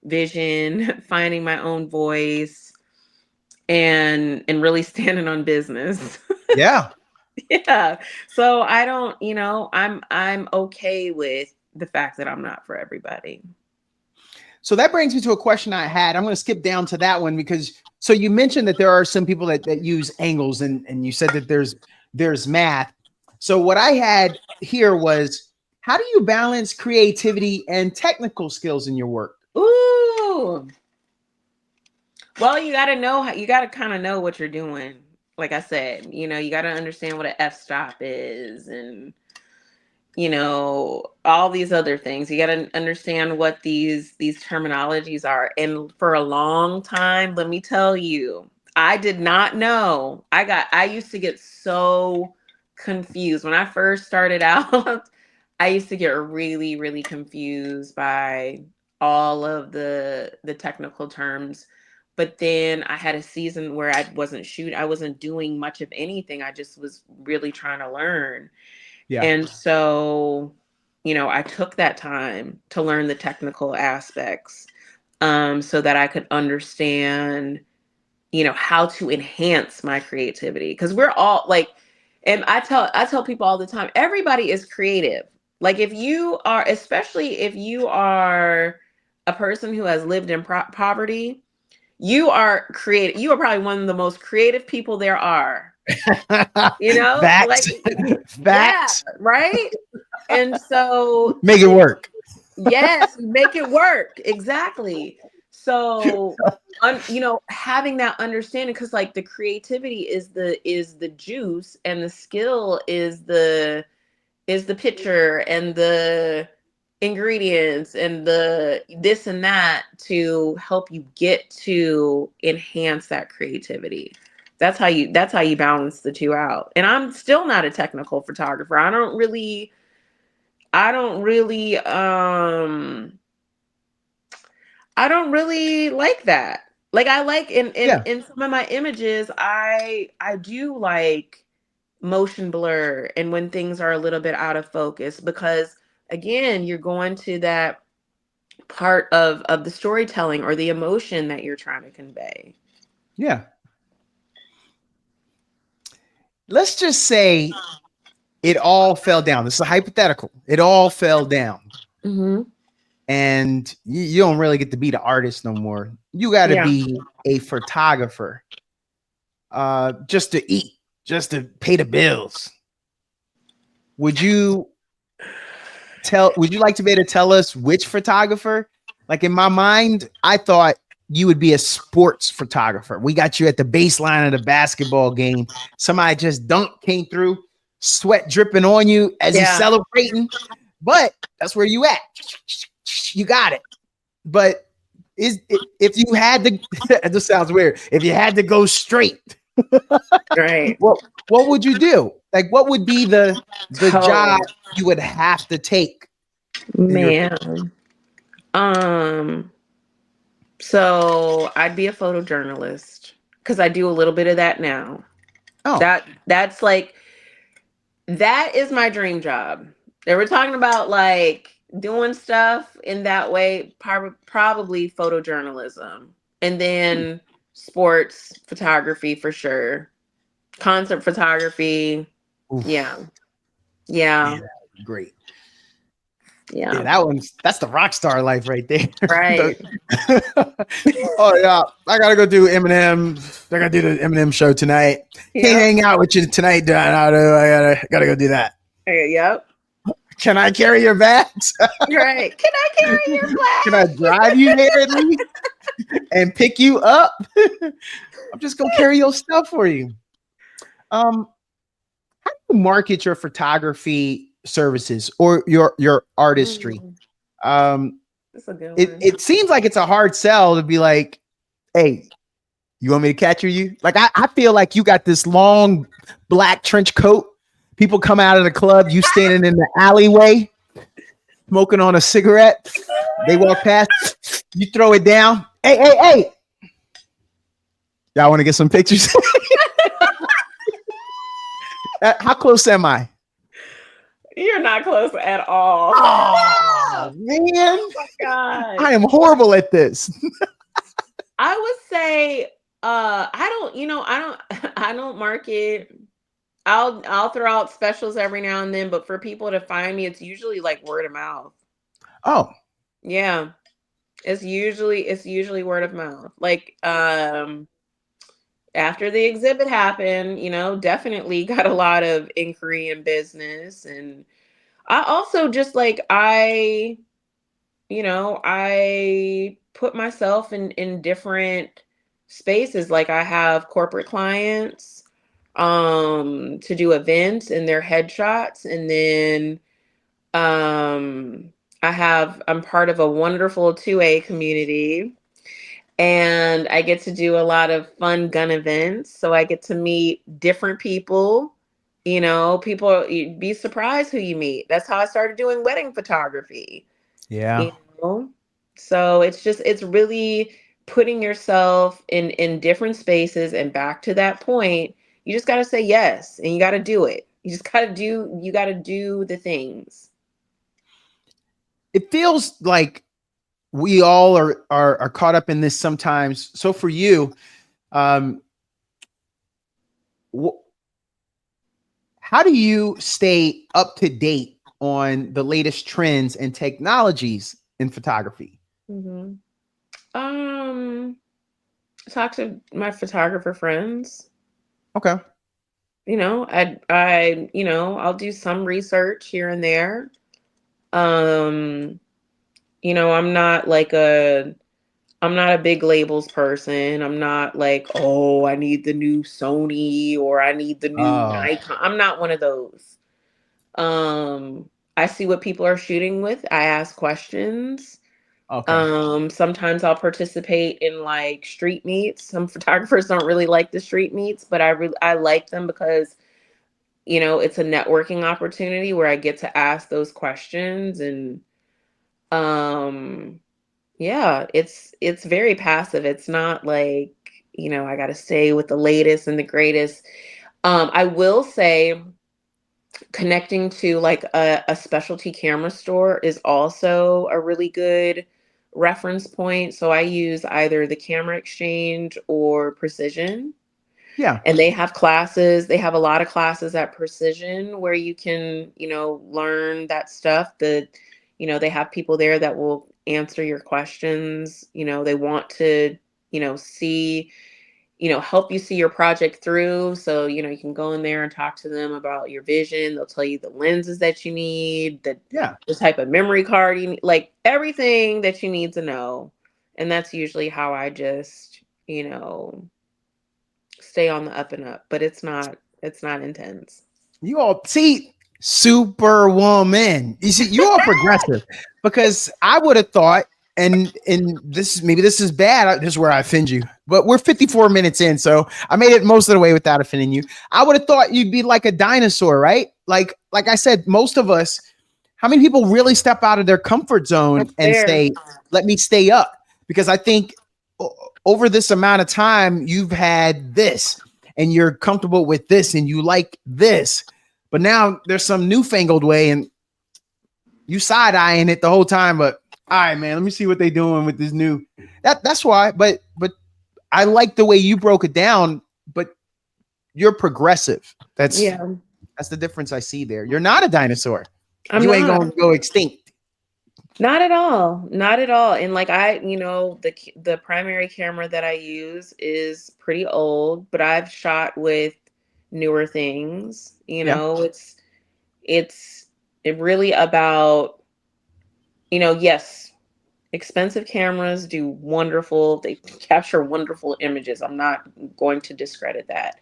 vision, finding my own voice, and really standing on business. yeah. Yeah. So I don't, I'm okay with the fact that I'm not for everybody. So that brings me to a question I had. I'm going to skip down to that one because so you mentioned that there are some people that use angles and you said that there's math. So what I had here was how do you balance creativity and technical skills in your work? Ooh. Well, you got to know how, you got to kind of know what you're doing. Like I said, you got to understand what an f-stop is, and all these other things. You got to understand what these terminologies are. And for a long time, let me tell you, I did not know. I used to get so confused when I first started out. I used to get really, really confused by all of the technical terms. But then I had a season where I wasn't doing much of anything. I just was really trying to learn. Yeah. And so, I took that time to learn the technical aspects, so that I could understand, how to enhance my creativity. Because we're all like, and I tell people all the time, everybody is creative. Like if you are, especially if you are a person who has lived in poverty, you are creative. You are probably one of the most creative people there are. You know, like, Facts. yeah, Facts. right. And so, Make it work. yes, make it work. Exactly. So, having that understanding, because like the creativity is the juice, and the skill is the picture and the ingredients and the this and that to help you get to enhance that creativity. That's how you balance the two out. And I'm still not a technical photographer. I don't really like that. Like I like Yeah. in some of my images, I do like motion blur and when things are a little bit out of focus, because again, you're going to that part of the storytelling or the emotion that you're trying to convey. Yeah. Let's just say it all fell down. This is a hypothetical. It all fell down. Mm-hmm. And you don't really get to be the artist no more. You got to Yeah. be a photographer, just to eat, just to pay the bills. Would you would you like to be able to tell us which photographer? Like in my mind, I thought you would be a sports photographer. We got you at the baseline of the basketball game. Somebody just came through, sweat dripping on you as you're Yeah. celebrating. But that's where you at. You got it. But if you had to, it just sounds weird. If you had to go straight, Right. what would you do? Like, what would be the job Oh you would have to take? In your opinion? man. Um so I'd be a photojournalist because I do a little bit of that now. Oh, That's like that is my dream job. They were talking about like doing stuff in that way, probably photojournalism, and then sports photography for sure, concert photography. oof, Yeah, yeah, man, that would be great. Yeah, yeah. that's the rock star life right there. Right. Oh yeah, I gotta go do Eminem. I gotta do the Eminem show tonight. Can't Yep. hang out with you tonight, Don. I gotta go do that. Yep. Can I carry your bags? Right. Can I carry your Can I flag? drive you there at least and pick you up? I'm just gonna carry your stuff for you. Um, how do you market your photography services or your artistry? Mm, Um, that's a good it one. it seems like it's a hard sell to be like, hey, you want me to capture you? Like I feel like you got this long black trench coat. People come out of the club, you standing in the alleyway, smoking on a cigarette. They walk past, you throw it down. Hey, hey, hey. Y'all want to get some pictures? How close am I? You're not close at all. Oh man, Oh my god. I am horrible at this. I would say I don't market. I'll throw out specials every now and then, but for people to find me, it's usually like word of mouth. Oh, Yeah. It's usually word of mouth. Like after the exhibit happened, definitely got a lot of inquiry and business. And I also just like I put myself in different spaces. Like I have corporate clients to do events and their headshots, and then I'm part of a wonderful 2A community, and I get to do a lot of fun gun events. So I get to meet different people. You'd be surprised who you meet. That's how I started doing wedding photography. yeah. you know so it's really putting yourself in different spaces, and back to that point, you just got to say yes, and you got to do it. You got to do the things. It feels like we all are caught up in this sometimes. So for you, um, wh- how do you stay up to date on the latest trends and technologies in photography? Hmm. Um, talk to my photographer friends. Okay. I'll do some research here and there. Um, I'm not like I'm not a big labels person. I'm not like, oh, I need the new Sony or I need the new Oh, Nikon. I'm not one of those. Um, I see what people are shooting with. I ask questions. okay. Sometimes I'll participate in like street meets. Some photographers don't really like the street meets, but I like them because it's a networking opportunity where I get to ask those questions and um yeah, it's very passive. It's not like, I got to stay with the latest and the greatest. I will say connecting to like a specialty camera store is also a really good reference point. So I use either the Camera Exchange or Precision. Yeah. And they have classes. They have a lot of classes at Precision where you can, learn that stuff. They have people there that will answer your questions. They want to, see, help you see your project through. So, you can go in there and talk to them about your vision. They'll tell you the lenses that you need, Yeah. the type of memory card you need, like everything that you need to know. And that's usually how I just, stay on the up and up, but it's not intense. You all see, superwoman. You see, you all progressive because I would have thought, and this maybe this is bad. This is where I offend you, but we're 54 minutes in, so I made it most of the way without offending you. I would have thought you'd be like a dinosaur, right? Like I said, most of us. How many people really step out of their comfort zone That's and fair. say, "Let me stay up"? Because I think over this amount of time, you've had this and you're comfortable with this and you like this. But now there's some newfangled way and you side eyeing it the whole time. But all right, man, let me see what they're doing with this new. That's why. But I like the way you broke it down. But you're progressive. Yeah, That's the difference I see there. You're not a dinosaur. I'm You ain't not. gonna go extinct. Not at all. Not at all. And like the primary camera that I use is pretty old, but I've shot with newer things. Yeah. It's it really about, yes, expensive cameras do wonderful. They capture wonderful images. I'm not going to discredit that.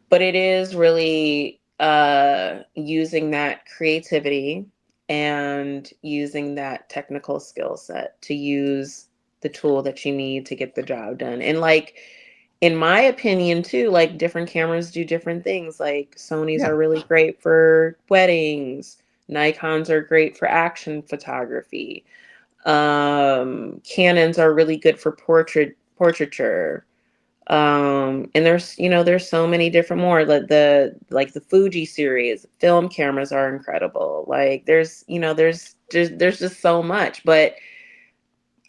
But it is really using that creativity and using that technical skill set to use the tool that you need to get the job done. And like in my opinion too, like different cameras do different things. Like Sony's Yeah. are really great for weddings, Nikons are great for action photography, Canons are really good for portraiture. And there's so many different more. Like the Fuji series film cameras are incredible. Like there's just so much. But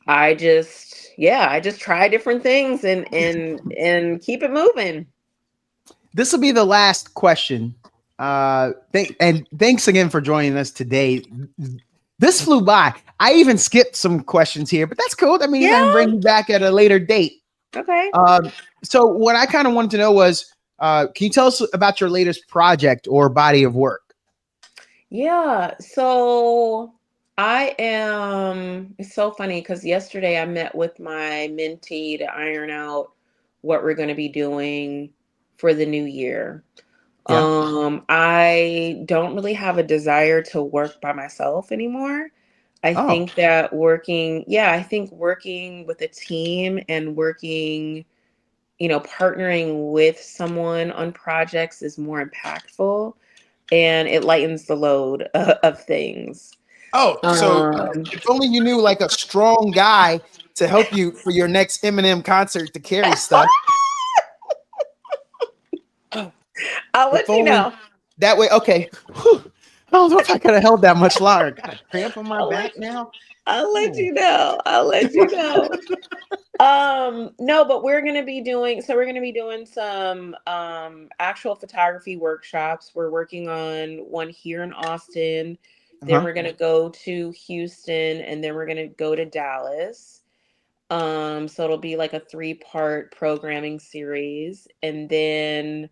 I just try different things and keep it moving. This will be the last question. And thanks again for joining us today. This flew by. I even skipped some questions here, but that's cool. That means I can Yeah. bring you back at a later date. Okay. So what I kind of wanted to know was, can you tell us about your latest project or body of work? Yeah. So it's so funny because yesterday I met with my mentee to iron out what we're going to be doing for the new year. Yeah. I don't really have a desire to work by myself anymore. Oh, I think working with a team and working, partnering with someone on projects is more impactful and it lightens the load of things. oh. So Um, if only you knew like a strong guy to help you for your next Eminem concert to carry stuff. I'll If let you only know. that way. Okay. Whew. I don't know if I could have held that much longer. Got a cramp on my I'll let back now. I'll let Oh. you know. I'll let you know. No, but we're gonna be doing some actual photography workshops. We're working on one here in Austin Then Uh-huh. we're gonna go to Houston, and then we're gonna go to Dallas. So it'll be like a 3-part programming series, and then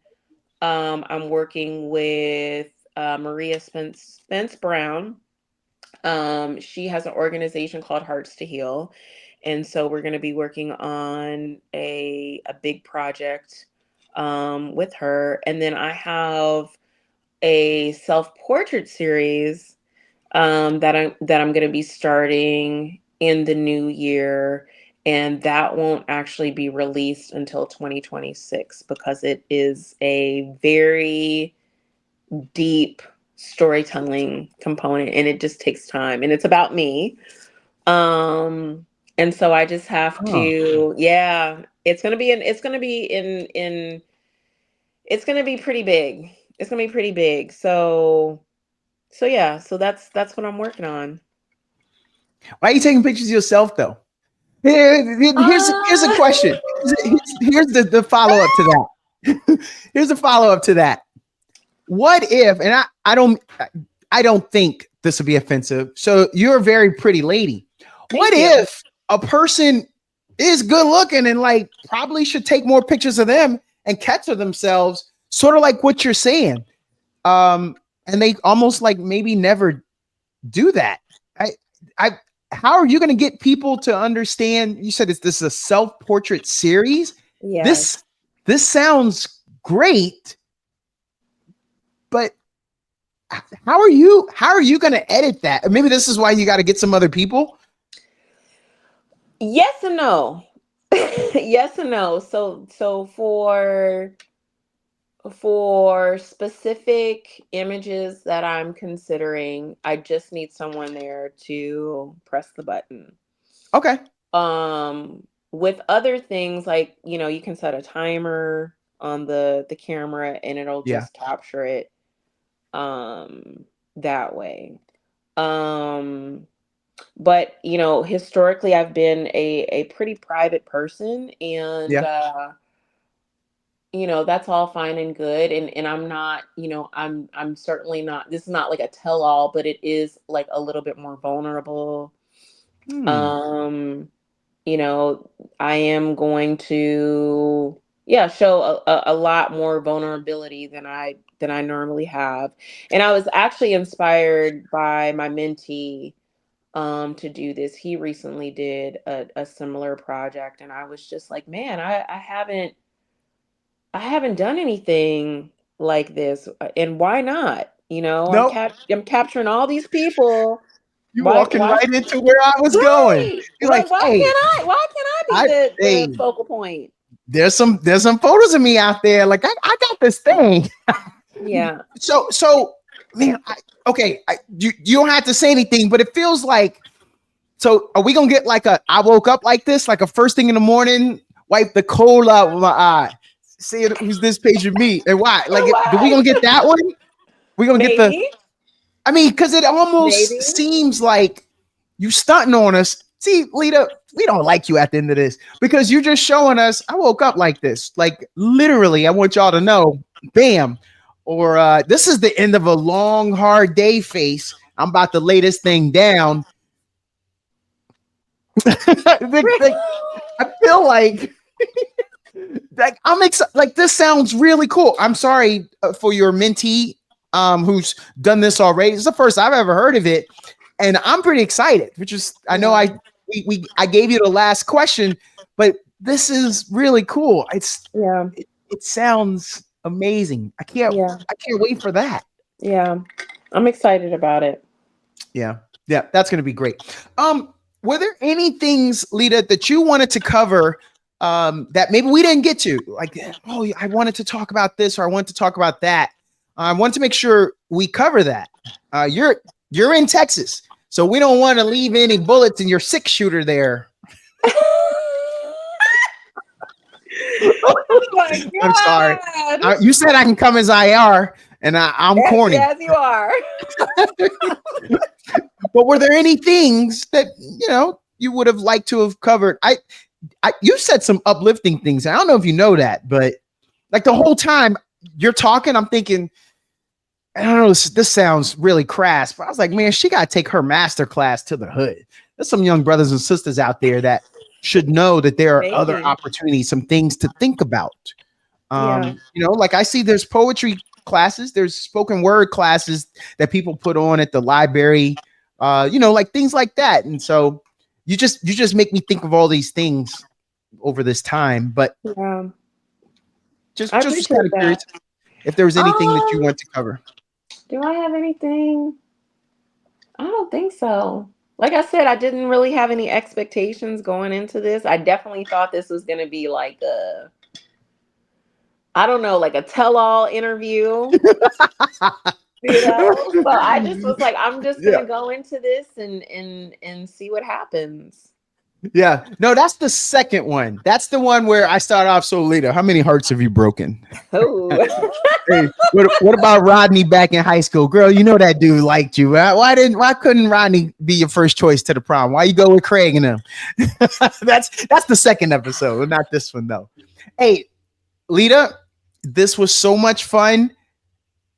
I'm working with Maria Spence Brown. She has an organization called Hearts to Heal, and so we're going to be working on a big project with her. And then I have a self portrait series that I'm going to be starting in the new year, and that won't actually be released until 2026 because it is a very deep storytelling component, and it just takes time, and it's about me. um and so I just have Oh. to, yeah, it's gonna be it's gonna be pretty big. It's gonna be pretty big. So yeah, so that's what I'm working on. Why are you taking pictures of yourself though? Here's a uh question. Here's the follow up to that. Here's a follow up to that. What if, and I don't think this would be offensive. So you're a very pretty lady. What Thank you. if a person is good looking and like probably should take more pictures of them and capture themselves, sort of like what you're saying? And they almost like maybe never do that. I, I, how are you going to get people to understand? You said this is a self portrait series. Yes. This sounds great, but how are you going to edit that? Maybe this is why you got to get some other people. Yes and no. Yes and no. So for specific images that I'm considering, I just need someone there to press the button. Okay. With other things, like, you can set a timer on the camera, and it'll Yeah. just capture it that way. Um but historically I've been a pretty private person, and Yeah. that's all fine and good, and I'm not, I'm certainly not, this is not like a tell all, but it is like a little bit more vulnerable. Hmm. um you know I am going to, yeah, show a lot more vulnerability than I normally have. And I was actually inspired by my mentee to do this. He recently did a similar project, and I was just like, man, I haven't done anything like this, and why not? Nope. I'm capturing all these people. You Why walking why right into where I was going. Right. You're like, hey, Why can't I be I the hey, focal point? there's some photos of me out there. Like I got this thing. Yeah. So man, okay, you don't have to say anything, but it feels like. So are we gonna get like I woke up like this, like a first thing in the morning, wipe the coal out with my eye, see who's this page of me and why? Like, do we Why? gonna get that one? We gonna get the? Maybe. I mean, because it almost Maybe. seems like you stunting on us. See, Leta, we don't like you at the end of this because you're just showing us. I woke up like this, like literally. I want y'all to know, bam, or this is the end of a long, hard day. Face. I'm about to lay this thing down. I feel like I'm excited. Like this sounds really cool. I'm sorry for your mentee who's done this already. It's the first I've ever heard of it, and I'm pretty excited. Which is I know Yeah. I gave you the last question, but this is really cool. Yeah. It sounds amazing. Yeah. I can't wait for that. Yeah. I'm excited about it. Yeah. Yeah, that's going to be great. Were there any things, Leta, that you wanted to cover that maybe we didn't get to? Like, oh, I wanted to talk about this or I want to talk about that. I want to make sure we cover that. You're in Texas, so we don't want to leave any bullets in your 6-shooter there. Oh my I'm sorry. God. You said I can come as IR, and I'm Yes, corny. yes, you are. But were there any things that you would have liked to have covered? You said some uplifting things. I don't know if you know that, but like the whole time you're talking, I'm thinking, I don't know, this sounds really crass, but I was like, man, she got to take her master class to the hood. There's some young brothers and sisters out there that should know that there are other Maybe. opportunities, some things to think about. Yeah. You know, like I see there's poetry classes, there's spoken word classes that people put on at the library, you know, like things like that. And so you just make me think of all these things over this time, but Yeah. just I was kind appreciate of curious that. if there was anything that you Um, want to cover. do I have anything? I don't think so. Like I said, I didn't really have any expectations going into this. I definitely thought this was going to be like a, I don't know, like a tell-all interview, you know? So I just was like, I'm just going Yeah. to go into this and see what happens. Yeah. No, that's the second one. That's the one where I start off so later. How many hearts have you broken? Oh. Hey, what about Rodney back in high school? Girl, you know that dude liked you. Why couldn't Rodney be your first choice to the prom? Why you go with Craig and him? That's the second episode, not this one though. Hey, Leta, this was so much fun.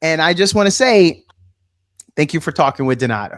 And I just want to say thank you for talking with Donata.